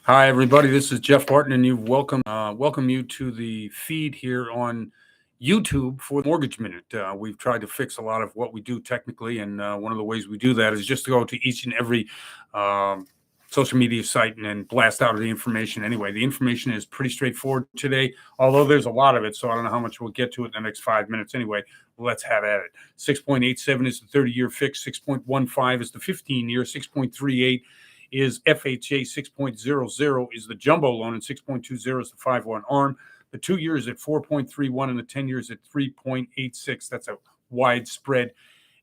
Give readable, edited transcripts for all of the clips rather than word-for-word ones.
Hi, everybody. This is Jeff Barton, and welcome you to the feed here on YouTube for the Mortgage Minute. We've tried to fix a lot of what we do technically, and one of the ways we do that is just to go to each and every um, social media site and blast out the information. Anyway, the information is pretty straightforward today, although there's a lot of it, so I don't know how much we'll get to it in the next 5 minutes. Anyway, let's have at it. 6.87 is the 30-year fix. 6.15 is the 15-year. 6.38 is FHA. 6.00 is the jumbo loan, and 6.20 is the 5-1 ARM. The 2 years at 4.31 and the 10 years at 3.86. That's a wide spread.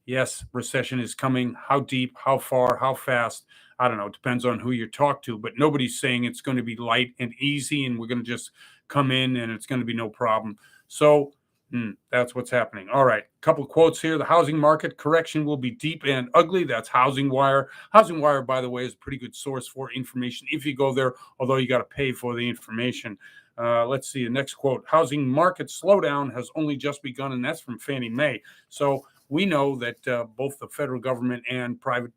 Yes, recession is coming. How deep, how far, how fast? I don't know. It depends on who you talk to, but nobody's saying it's going to be light and easy and we're going to just come in and it's going to be no problem. So that's what's happening. All right. A couple of quotes here. The housing market correction will be deep and ugly. That's Housing Wire. Housing Wire, by the way, is a pretty good source for information if you go there, although you got to pay for the information. Let's see. The next quote. Housing market slowdown has only just begun, and that's from Fannie Mae. So we know that both the federal government and private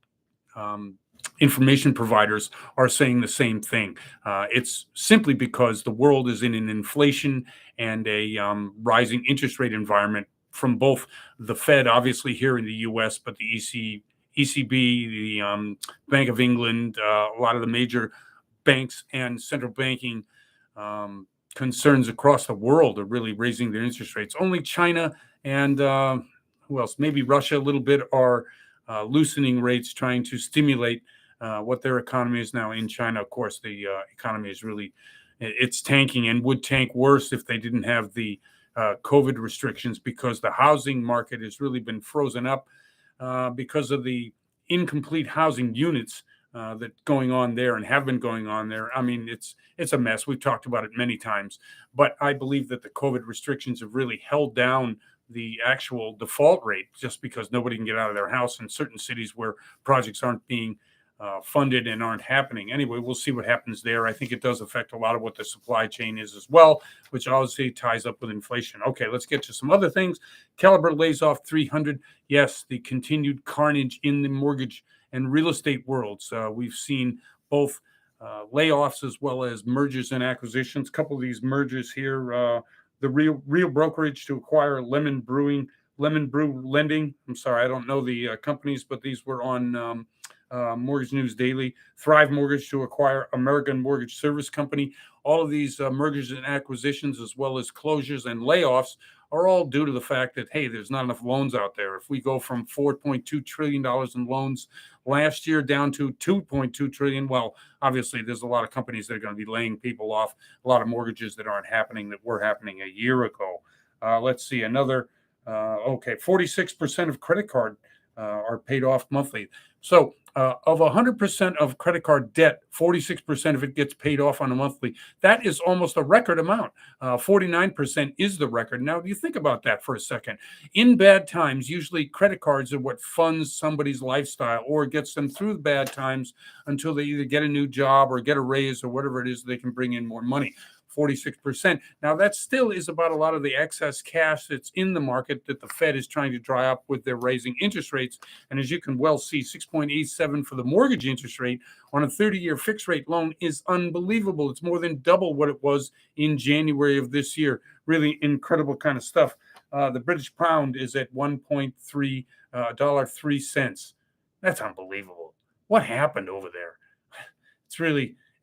information providers are saying the same thing. It's simply because the world is in an inflation and a rising interest rate environment from both the Fed, obviously here in the U.S., but the ECB, the Bank of England, a lot of the major banks and central banking concerns across the world are really raising their interest rates. Only China and who else? Maybe Russia a little bit are loosening rates, trying to stimulate what their economy is now in China. Of course, the economy is really, it's tanking and would tank worse if they didn't have the COVID restrictions, because the housing market has really been frozen up because of the incomplete housing units that going on there and have been going on there. I mean, it's a mess. We've talked about it many times, but I believe that the COVID restrictions have really held down the actual default rate, just because nobody can get out of their house in certain cities where projects aren't being funded and aren't happening. Anyway, we'll see what happens there. I think it does affect a lot of what the supply chain is as well, which obviously ties up with inflation. Okay, let's get to some other things. Caliber lays off 300. Yes, the continued carnage in the mortgage and real estate worlds. We've seen both layoffs as well as mergers and acquisitions. A couple of these mergers here. The real brokerage to acquire Lemon Brew Lending. I'm sorry, I don't know the companies, but these were on Mortgage News Daily. Thrive Mortgage to acquire American Mortgage Service Company. All of these mergers and acquisitions, as well as closures and layoffs, are all due to the fact that, hey, there's not enough loans out there. If we go from $4.2 trillion in loans last year down to $2.2 trillion, well, obviously there's a lot of companies that are going to be laying people off, a lot of mortgages that aren't happening that were happening a year ago. Let's see, another, 46% of credit card are paid off monthly. So of 100% of credit card debt, 46% of it gets paid off on a monthly. That is almost a record amount. 49% is the record. Now, you think about that for a second. In bad times, usually credit cards are what funds somebody's lifestyle or gets them through the bad times until they either get a new job or get a raise or whatever it is, they can bring in more money. 46%. Now, that still is about a lot of the excess cash that's in the market that the Fed is trying to dry up with their raising interest rates. And as you can well see, 6.87 for the mortgage interest rate on a 30-year fixed rate loan is unbelievable. It's more than double what it was in January of this year. Really incredible kind of stuff. The British pound is at $1.3. That's unbelievable. What happened over there?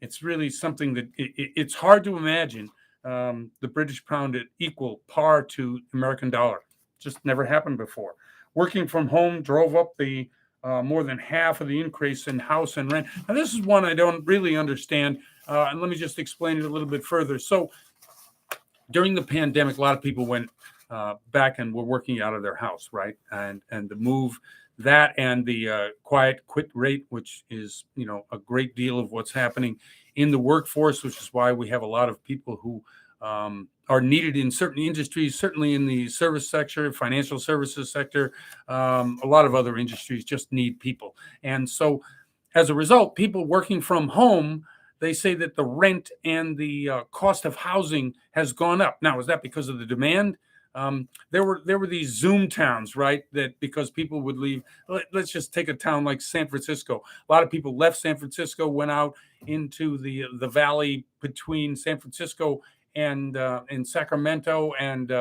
It's really something that it's hard to imagine the British pound at equal par to American dollar. Just never happened before. Working from home drove up the more than half of the increase in house and rent. Now, this is one I don't really understand, and let me just explain it a little bit further. So during the pandemic, a lot of people went back and were working out of their house, right? And the move, that and the quiet quit rate, which is, a great deal of what's happening in the workforce, which is why we have a lot of people who are needed in certain industries, certainly in the service sector, financial services sector. A lot of other industries just need people. And so as a result, people working from home, they say that the rent and the cost of housing has gone up. Now, is that because of the demand? There were these Zoom towns, right? That because people would leave. Let's just take a town like San Francisco. A lot of people left San Francisco, went out into the valley between San Francisco and Sacramento and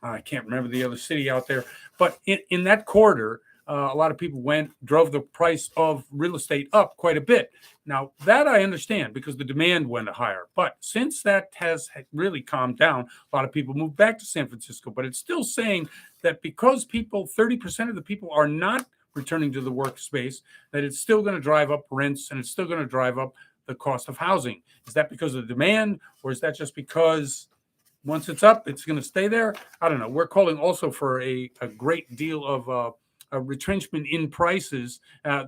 I can't remember the other city out there, but in that corridor, a lot of people drove the price of real estate up quite a bit. Now, that I understand because the demand went higher. But since that has really calmed down, a lot of people moved back to San Francisco. But it's still saying that because 30% of the people are not returning to the workspace, that it's still going to drive up rents and it's still going to drive up the cost of housing. Is that because of the demand, or is that just because once it's up, it's going to stay there? I don't know. We're calling also for a great deal of a retrenchment in prices.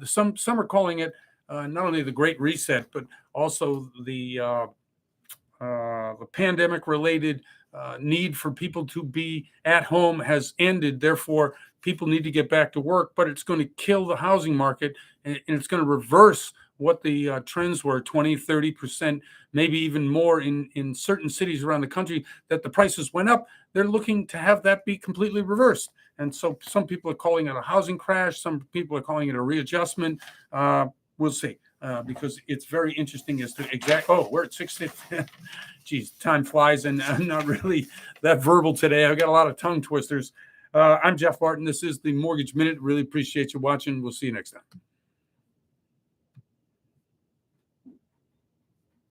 Some are calling it not only the Great Reset, but also the pandemic-related need for people to be at home has ended. Therefore, people need to get back to work, but it's going to kill the housing market, and it's going to reverse what the trends were, 20, 30%, maybe even more in certain cities around the country, that the prices went up. They're looking to have that be completely reversed. And so some people are calling it a housing crash. Some people are calling it a readjustment. We'll see, because it's very interesting as to we're at 6:50. Geez, time flies, and I'm not really that verbal today. I've got a lot of tongue twisters. I'm Jeff Barton. This is the Mortgage Minute. Really appreciate you watching. We'll see you next time.